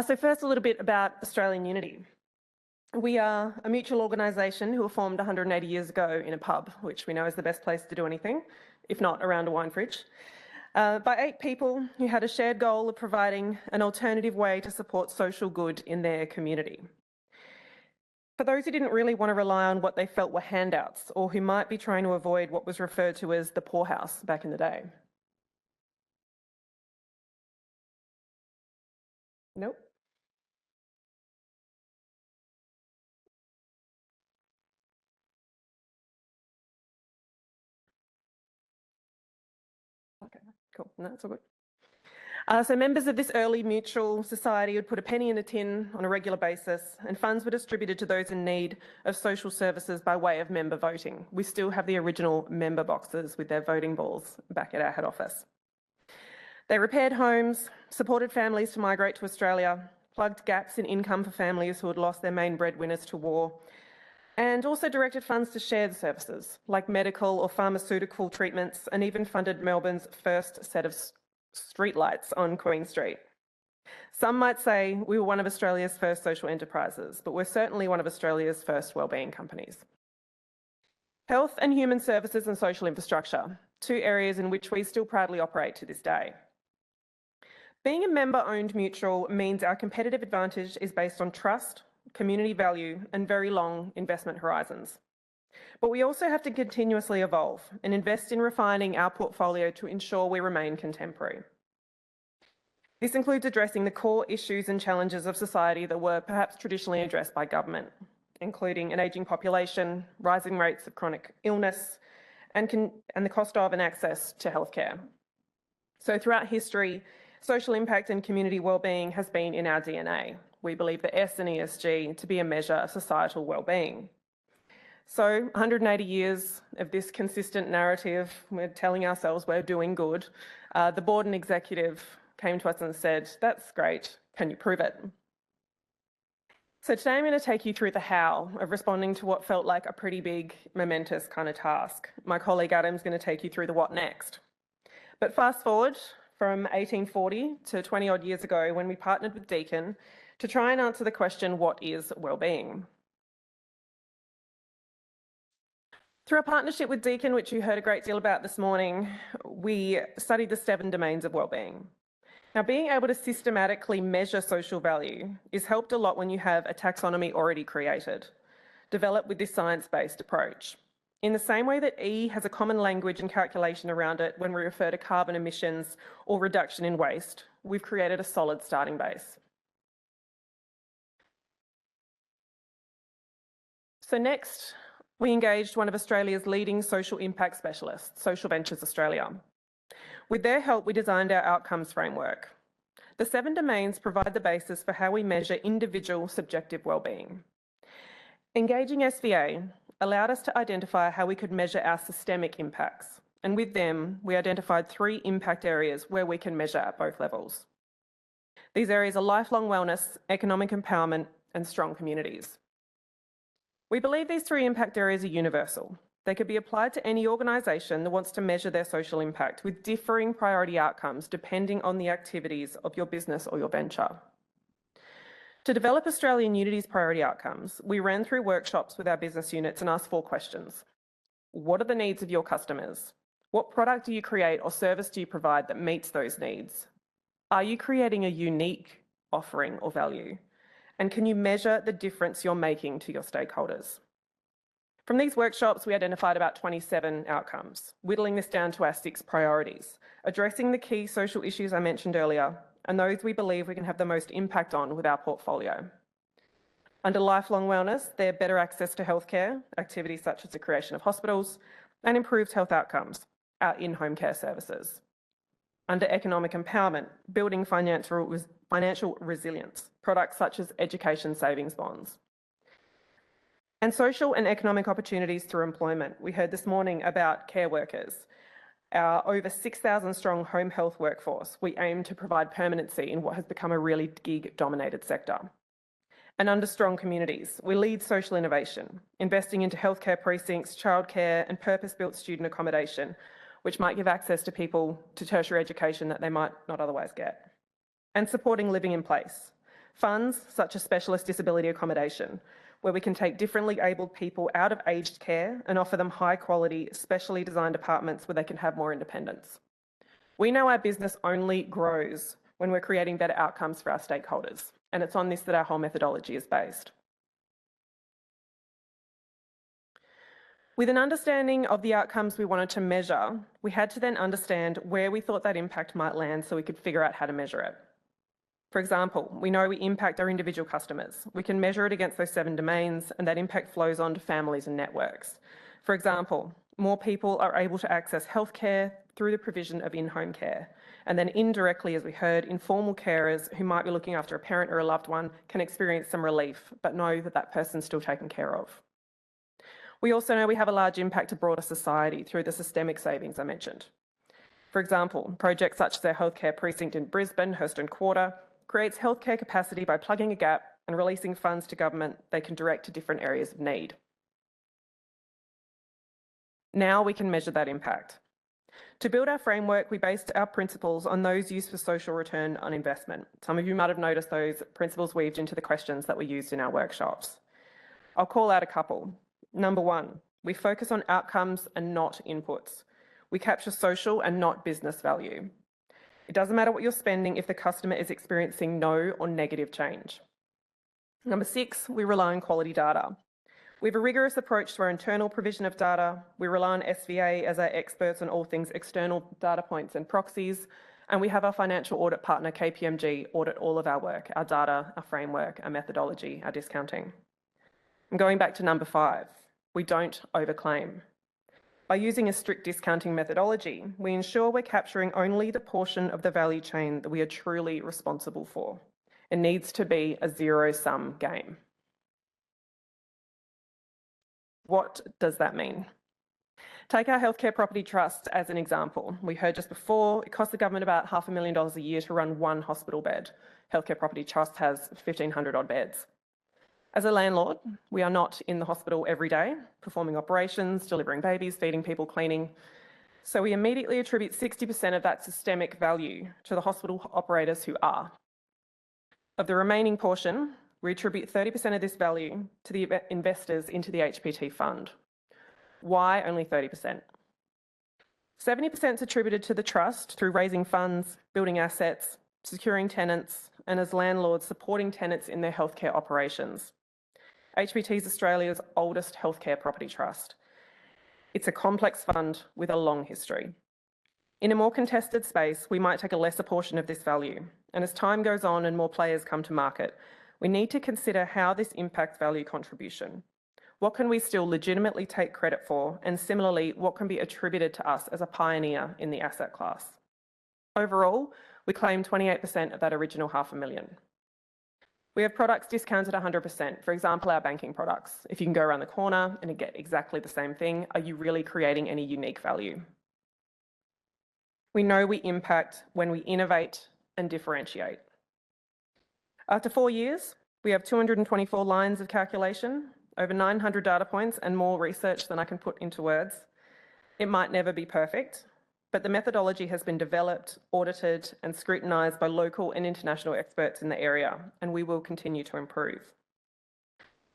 So first, a little bit about Australian Unity. We are a mutual organisation who were formed 180 years ago in a pub, which we know is the best place to do anything, if not around a wine fridge, by 8 people who had a shared goal of providing an alternative way to support social good in their community. For those who didn't really want to rely on what they felt were handouts, or who might be trying to avoid what was referred to as the poorhouse back in the day. Nope. Okay, cool. No, that's all good. So members of this early mutual society would put a penny in a tin on a regular basis, and funds were distributed to those in need of social services by way of member voting. We still have the original member boxes with their voting balls back at our head office. They repaired homes, supported families to migrate to Australia, plugged gaps in income for families who had lost their main breadwinners to war, and also directed funds to shared services like medical or pharmaceutical treatments, and even funded Melbourne's first set of streetlights on Queen Street. Some might say we were one of Australia's first social enterprises, but we're certainly one of Australia's first wellbeing companies. Health and human services and social infrastructure, 2 areas in which we still proudly operate to this day. Being a member-owned mutual means our competitive advantage is based on trust, community value, and very long investment horizons. But we also have to continuously evolve and invest in refining our portfolio to ensure we remain contemporary. This includes addressing the core issues and challenges of society that were perhaps traditionally addressed by government, including an ageing population, rising rates of chronic illness, and the cost of and access to healthcare. So throughout history, social impact and community wellbeing has been in our DNA. We believe the S in ESG to be a measure of societal wellbeing. So 180 years of this consistent narrative, we're telling ourselves we're doing good. The board and executive came to us and said, that's great, can you prove it? So today I'm going to take you through the how of responding to what felt like a pretty big, momentous kind of task. My colleague Adam's going to take you through the what next. But fast forward from 1840 to 20 odd years ago when we partnered with Deakin to try and answer the question, what is wellbeing? Through a partnership with Deakin, which you heard a great deal about this morning, we studied the 7 domains of wellbeing. Now, being able to systematically measure social value is helped a lot when you have a taxonomy already created, developed with this science-based approach. In the same way that E has a common language and calculation around it when we refer to carbon emissions or reduction in waste, we've created a solid starting base. So next, we engaged one of Australia's leading social impact specialists, Social Ventures Australia. With their help, we designed our outcomes framework. The 7 domains provide the basis for how we measure individual subjective wellbeing. Engaging SVA allowed us to identify how we could measure our systemic impacts, and with them, we identified 3 impact areas where we can measure at both levels. These areas are lifelong wellness, economic empowerment, and strong communities. We believe these 3 impact areas are universal. They could be applied to any organisation that wants to measure their social impact with differing priority outcomes depending on the activities of your business or your venture. To develop Australian Unity's priority outcomes, we ran through workshops with our business units and asked 4 questions. What are the needs of your customers? What product do you create or service do you provide that meets those needs? Are you creating a unique offering or value? And can you measure the difference you're making to your stakeholders? From these workshops, we identified about 27 outcomes, whittling this down to our 6 priorities, addressing the key social issues I mentioned earlier, and those we believe we can have the most impact on with our portfolio. Under lifelong wellness, they're better access to healthcare, activities such as the creation of hospitals, and improved health outcomes, our in-home care services. Under economic empowerment, building financial resilience, products such as education savings bonds. And social and economic opportunities through employment. We heard this morning about care workers. Our over 6,000 strong home health workforce, we aim to provide permanency in what has become a really gig-dominated sector. And under strong communities, we lead social innovation, investing into healthcare precincts, childcare, and purpose-built student accommodation, which might give access to people to tertiary education that they might not otherwise get. And supporting living in place, Funds such as specialist disability accommodation, where we can take differently abled people out of aged care and offer them high quality, specially designed apartments where they can have more independence. We know our business only grows when we're creating better outcomes for our stakeholders, and it's on this that our whole methodology is based. With an understanding of the outcomes we wanted to measure, we had to then understand where we thought that impact might land so we could figure out how to measure it. For example, we know we impact our individual customers. We can measure it against those 7 domains, and that impact flows on to families and networks. For example, more people are able to access healthcare through the provision of in-home care. And then indirectly, as we heard, informal carers who might be looking after a parent or a loved one can experience some relief, but know that that person's still taken care of. We also know we have a large impact to broader society through the systemic savings I mentioned. For example, projects such as our healthcare precinct in Brisbane, Hurston Quarter, creates healthcare capacity by plugging a gap and releasing funds to government they can direct to different areas of need. Now we can measure that impact. To build our framework, we based our principles on those used for social return on investment. Some of you might have noticed those principles weaved into the questions that were used in our workshops. I'll call out a couple. Number 1, we focus on outcomes and not inputs. We capture social and not business value. It doesn't matter what you're spending if the customer is experiencing no or negative change. Number 6, we rely on quality data. We have a rigorous approach to our internal provision of data. We rely on SVA as our experts on all things external data points and proxies. And we have our financial audit partner, KPMG, audit all of our work, our data, our framework, our methodology, our discounting. And going back to number 5, we don't overclaim. By using a strict discounting methodology, we ensure we're capturing only the portion of the value chain that we are truly responsible for. It needs to be a zero-sum game. What does that mean? Take our healthcare property trust as an example. We heard just before, it costs the government about $500,000 a year to run one hospital bed. Healthcare property trust has 1,500 odd beds. As a landlord, we are not in the hospital every day, performing operations, delivering babies, feeding people, cleaning. So we immediately attribute 60% of that systemic value to the hospital operators who are. Of the remaining portion, we attribute 30% of this value to the investors into the HPT fund. Why only 30%? 70% is attributed to the trust through raising funds, building assets, securing tenants, and as landlords supporting tenants in their healthcare operations. HPT is Australia's oldest healthcare property trust. It's a complex fund with a long history. In a more contested space, we might take a lesser portion of this value. And as time goes on and more players come to market, we need to consider how this impacts value contribution. What can we still legitimately take credit for? And similarly, what can be attributed to us as a pioneer in the asset class? Overall, we claim 28% of that original $500,000. We have products discounted 100%. For example, our banking products. If you can go around the corner and get exactly the same thing, are you really creating any unique value? We know we impact when we innovate and differentiate. After 4 years, we have 224 lines of calculation, over 900 data points and more research than I can put into words. It might never be perfect, but the methodology has been developed, audited and scrutinised by local and international experts in the area, and we will continue to improve.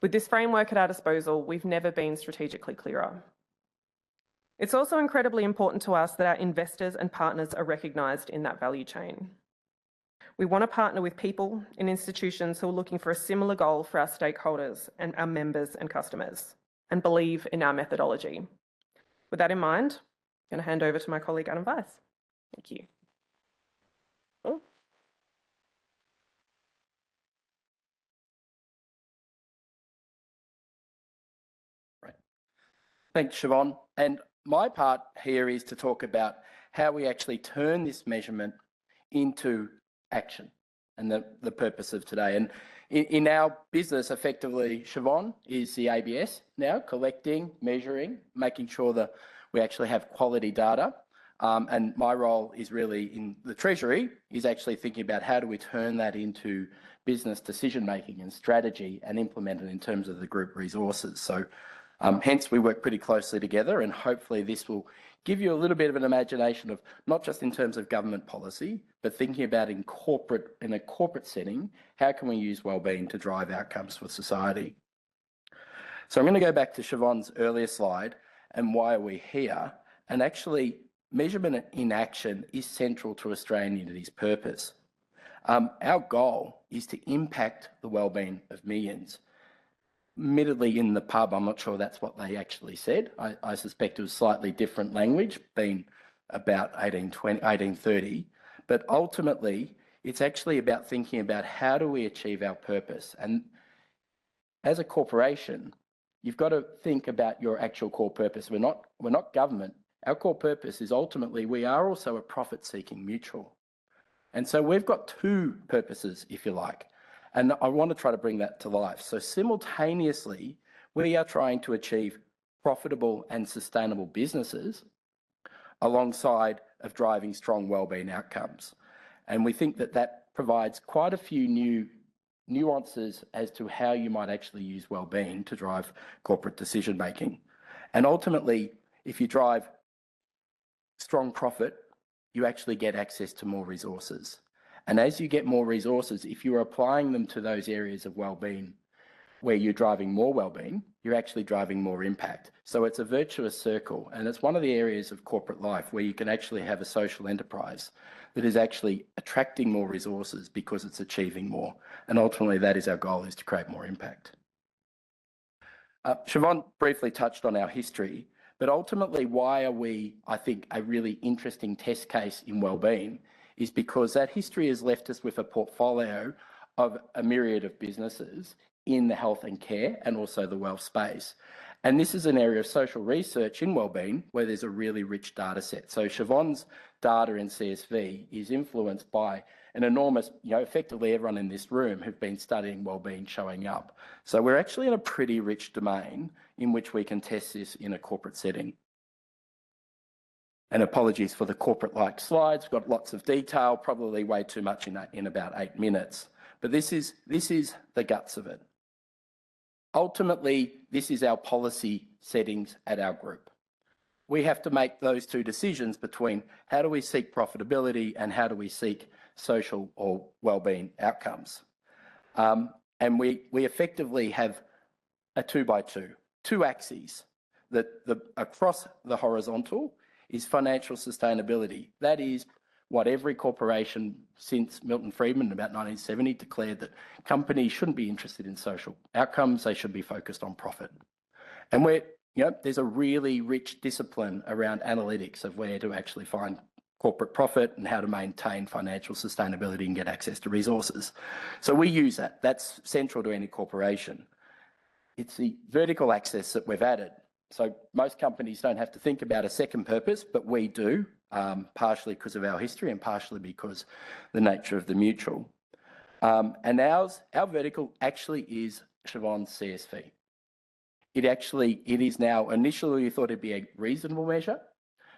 With this framework at our disposal, we've never been strategically clearer. It's also incredibly important to us that our investors and partners are recognised in that value chain. We want to partner with people and institutions who are looking for a similar goal for our stakeholders and our members and customers, and believe in our methodology. With that in mind, I'm going to hand over to my colleague Adam Vise. Thank you. Oh. Right. Thanks, Siobhan. And my part here is to talk about how we actually turn this measurement into action and the purpose of today. And in our business, effectively, Siobhan is the ABS now, collecting, measuring, making sure that we actually have quality data. And my role is really in the Treasury, is actually thinking about how do we turn that into business decision making and strategy and implement it in terms of the group resources. So Hence, we work pretty closely together, and hopefully this will give you a little bit of an imagination of not just in terms of government policy, but thinking about in a corporate setting, how can we use wellbeing to drive outcomes for society? So I'm going to go back to Siobhan's earlier slide and why are we here? And actually, measurement in action is central to Australian Unity's purpose. Our goal is to impact the wellbeing of millions. Admittedly, in the pub, I'm not sure that's what they actually said. I suspect it was slightly different language, being about 1830. But ultimately, it's actually about thinking about how do we achieve our purpose. And as a corporation, you've got to think about your actual core purpose. We're not government. Our core purpose is ultimately we are also a profit-seeking mutual. And so we've got two purposes, if you like. And I want to try to bring that to life. So simultaneously, we are trying to achieve profitable and sustainable businesses alongside of driving strong wellbeing outcomes. And we think that that provides quite a few new nuances as to how you might actually use wellbeing to drive corporate decision making. And ultimately, if you drive strong profit, you actually get access to more resources. And as you get more resources, if you're applying them to those areas of wellbeing where you're driving more wellbeing, you're actually driving more impact. So it's a virtuous circle, and it's one of the areas of corporate life where you can actually have a social enterprise that is actually attracting more resources because it's achieving more. And ultimately, that is our goal, is to create more impact. Siobhan briefly touched on our history, but ultimately why are we, I think, a really interesting test case in wellbeing is because that history has left us with a portfolio of a myriad of businesses in the health and care and also the wealth space. And this is an area of social research in wellbeing where there's a really rich data set. So Siobhan's data in CSV is influenced by an enormous, effectively everyone in this room who've been studying wellbeing showing up. So we're actually in a pretty rich domain in which we can test this in a corporate setting. And apologies for the corporate-like slides. We've got lots of detail, probably way too much in about 8 minutes. But this is the guts of it. Ultimately, this is our policy settings at our group. We have to make those two decisions between how do we seek profitability and how do we seek social or wellbeing outcomes. And we effectively have a 2x2, two axes that across the horizontal is financial sustainability. That is what every corporation since Milton Friedman about 1970 declared, that companies shouldn't be interested in social outcomes, they should be focused on profit. And there's a really rich discipline around analytics of where to actually find corporate profit and how to maintain financial sustainability and get access to resources. So we use that. That's central to any corporation. It's the vertical axis that we've added. So most companies don't have to think about a second purpose, but we do, partially because of our history and partially because the nature of the mutual. And our vertical actually is Siobhan's CSV. It is now, initially we thought it'd be a reasonable measure,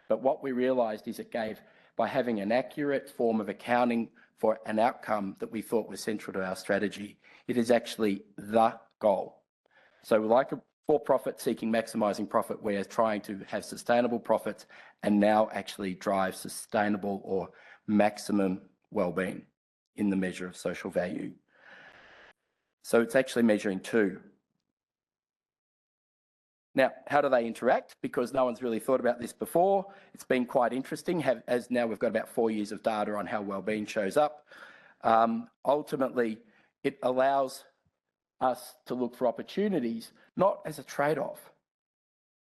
but what we realised is it gave, by having an accurate form of accounting for an outcome that we thought was central to our strategy, it is actually the goal. So like a for-profit seeking maximising profit, we're trying to have sustainable profits and now actually drive sustainable or maximum wellbeing in the measure of social value. So it's actually measuring two. Now, how do they interact? Because no one's really thought about this before. It's been quite interesting, as now we've got about 4 years of data on how wellbeing shows up. Ultimately, it allows us to look for opportunities, not as a trade-off.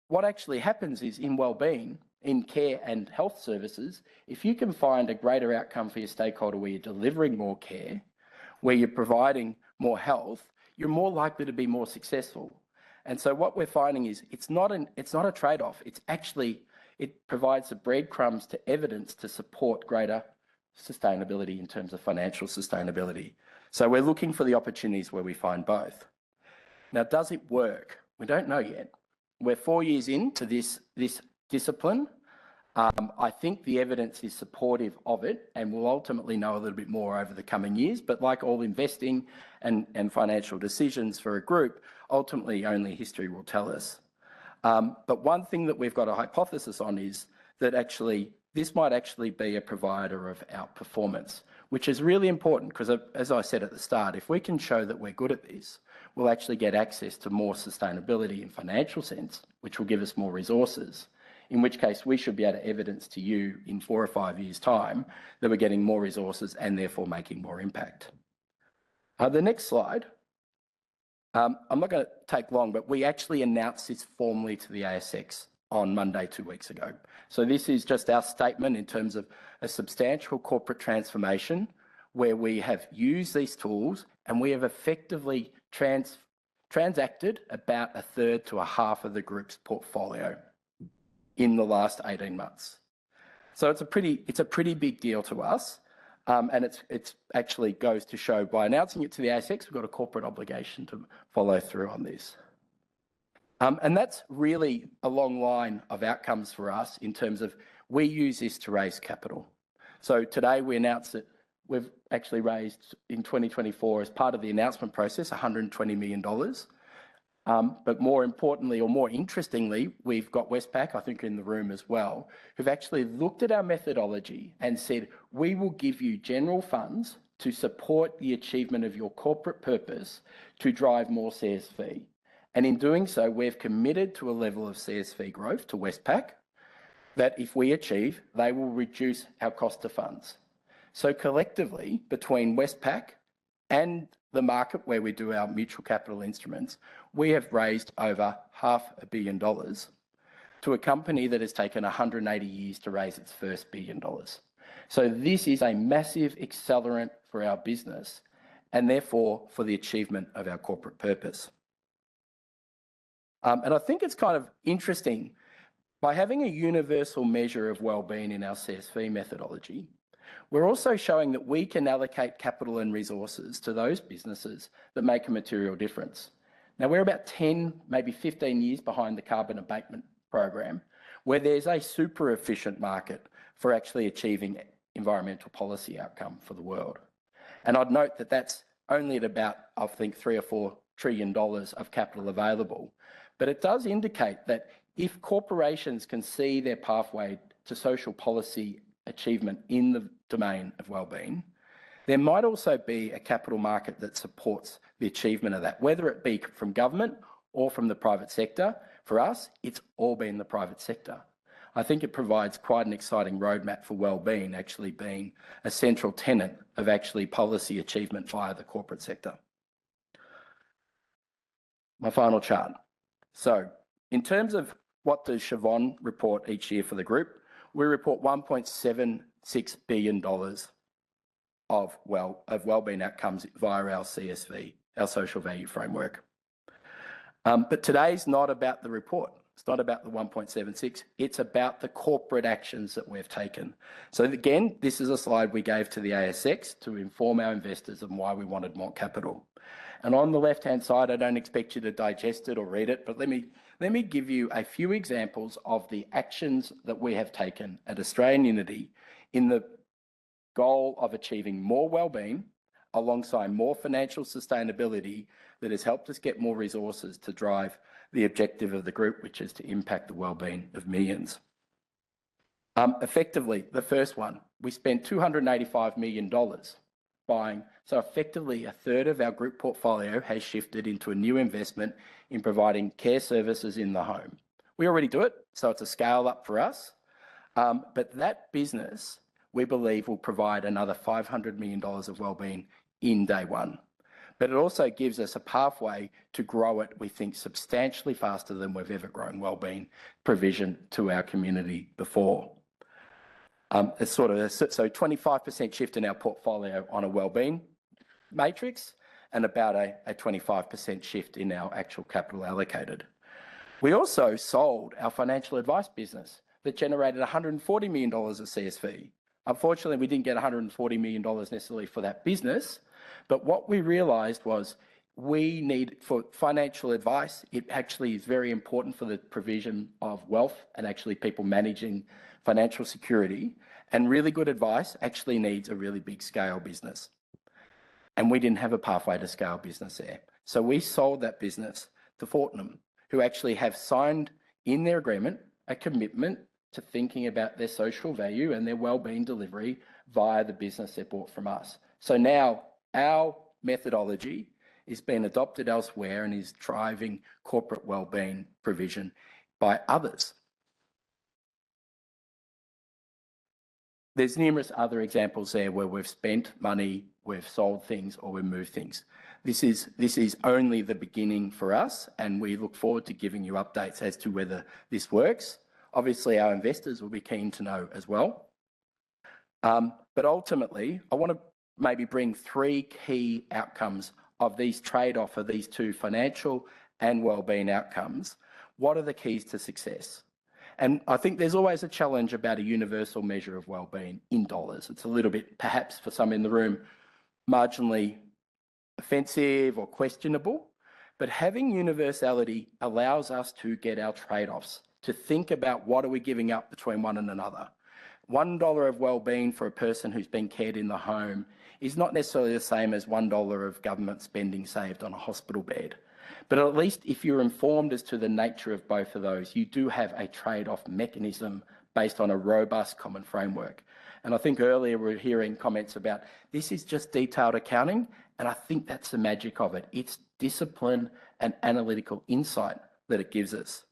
What actually happens is in wellbeing, in care and health services, if you can find a greater outcome for your stakeholder where you're delivering more care, where you're providing more health, you're more likely to be more successful. And so what we're finding is it's not a trade-off. It provides the breadcrumbs to evidence to support greater sustainability in terms of financial sustainability. So we're looking for the opportunities where we find both. Now, does it work? We don't know yet. We're 4 years into this discipline. I think the evidence is supportive of it, and we'll ultimately know a little bit more over the coming years. But like all investing and financial decisions for a group, ultimately only history will tell us. But one thing that we've got a hypothesis on is that actually this might actually be a provider of outperformance, which is really important because, as I said at the start, if we can show that we're good at this, we'll actually get access to more sustainability in financial sense, which will give us more resources, in which case we should be able to evidence to you in 4 or 5 years' time that we're getting more resources and therefore making more impact. The next slide. I'm not going to take long, but we actually announced this formally to the ASX on Monday 2 weeks ago. So this is just our statement in terms of a substantial corporate transformation where we have used these tools and we have effectively transacted about a third to a half of the group's portfolio in the last 18 months. So it's a pretty big deal to us. And it's actually goes to show by announcing it to the ASX, we've got a corporate obligation to follow through on this. And that's really a long line of outcomes for us in terms of we use this to raise capital. So today we announced that we've actually raised in 2024 as part of the announcement process, $120 million. But more importantly, or more interestingly, we've got Westpac, I think in the room as well, who've actually looked at our methodology and said, we will give you general funds to support the achievement of your corporate purpose to drive more CSV. And in doing so, we've committed to a level of CSV growth to Westpac that if we achieve, they will reduce our cost of funds. So collectively, between Westpac and the market where we do our mutual capital instruments, we have raised over $500 million to a company that has taken 180 years to raise its first $1 billion. So this is a massive accelerant for our business and therefore for the achievement of our corporate purpose. And I think it's kind of interesting, by having a universal measure of wellbeing in our CSV methodology, we're also showing that we can allocate capital and resources to those businesses that make a material difference. Now, we're about 10, maybe 15 years behind the carbon abatement program, where there's a super efficient market for actually achieving environmental policy outcome for the world. And I'd note that that's only at about, I think, $3 or $4 trillion of capital available. But it does indicate that if corporations can see their pathway to social policy achievement in the domain of wellbeing, there might also be a capital market that supports the achievement of that, whether it be from government or from the private sector. For us, it's all been the private sector. I think it provides quite an exciting roadmap for wellbeing actually being a central tenet of actually policy achievement via the corporate sector. My final chart. So in terms of what does Siobhan report each year for the group, we report $1.76 billion of wellbeing outcomes via our CSV, our social value framework. But today's not about the report. It's not about the 1.76. It's about the corporate actions that we've taken. So again, this is a slide we gave to the ASX to inform our investors of why we wanted more capital. And on the left-hand side, I don't expect you to digest it or read it, but let me give you a few examples of the actions that we have taken at Australian Unity in the goal of achieving more wellbeing alongside more financial sustainability that has helped us get more resources to drive the objective of the group, which is to impact the wellbeing of millions. Effectively, the first one, we spent $285 million buying. So effectively, a third of our group portfolio has shifted into a new investment in providing care services in the home. We already do it, so it's a scale up for us. But that business, we believe, will provide another $500 million of wellbeing in day one. But it also gives us a pathway to grow it, we think, substantially faster than we've ever grown wellbeing provision to our community before. It's sort of so 25% shift in our portfolio on a wellbeing matrix and about a 25% shift in our actual capital allocated. We also sold our financial advice business that generated $140 million of CSV. Unfortunately, we didn't get $140 million necessarily for that business, but what we realised was we need, for financial advice, it actually is very important for the provision of wealth and actually people managing financial security, and really good advice actually needs a really big scale business. And we didn't have a pathway to scale business there. So we sold that business to Fortnum, who actually have signed in their agreement a commitment to thinking about their social value and their wellbeing delivery via the business they bought from us. So now our methodology is being adopted elsewhere and is driving corporate wellbeing provision by others. There's numerous other examples there where we've spent money, we've sold things, or we've moved things. This is only the beginning for us, and we look forward to giving you updates as to whether this works. Obviously, our investors will be keen to know as well. But ultimately, I want to maybe bring three key outcomes of these trade-off of these two financial and wellbeing outcomes. What are the keys to success? And I think there's always a challenge about a universal measure of wellbeing in dollars. It's a little bit, perhaps for some in the room, marginally offensive or questionable, but having universality allows us to get our trade-offs, to think about what are we giving up between one and another. $1 of wellbeing for a person who's been cared in the home is not necessarily the same as $1 of government spending saved on a hospital bed. But at least if you're informed as to the nature of both of those, you do have a trade-off mechanism based on a robust common framework. And I think earlier we were hearing comments about this is just detailed accounting, and I think that's the magic of it. It's discipline and analytical insight that it gives us.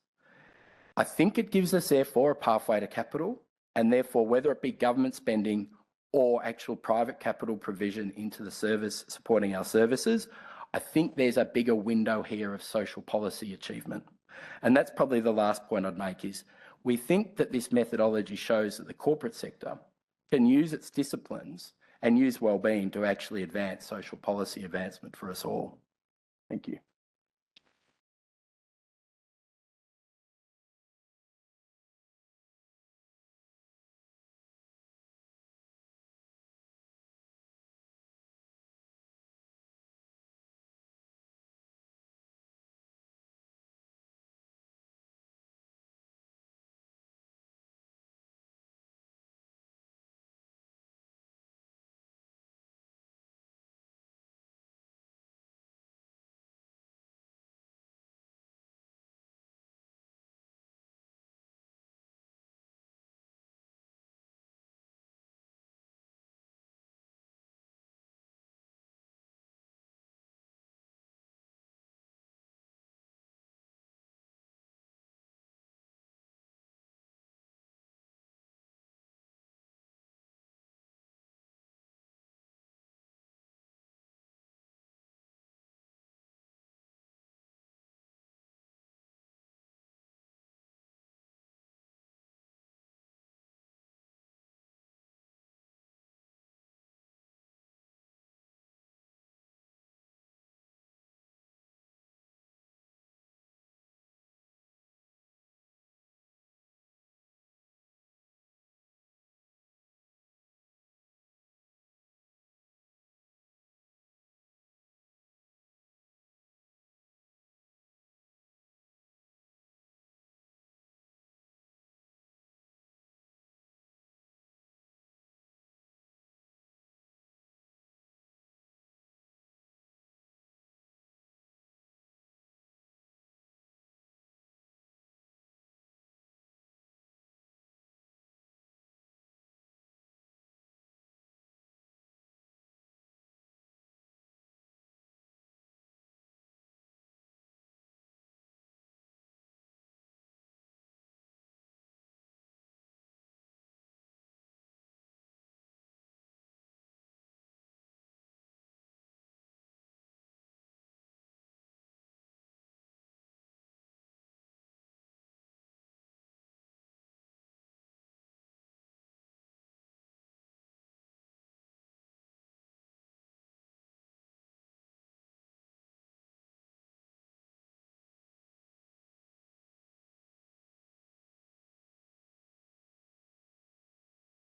I think it gives us, therefore, a pathway to capital, and therefore, whether it be government spending or actual private capital provision into the service supporting our services, I think there's a bigger window here of social policy achievement. And that's probably the last point I'd make is we think that this methodology shows that the corporate sector can use its disciplines and use wellbeing to actually advance social policy advancement for us all. Thank you.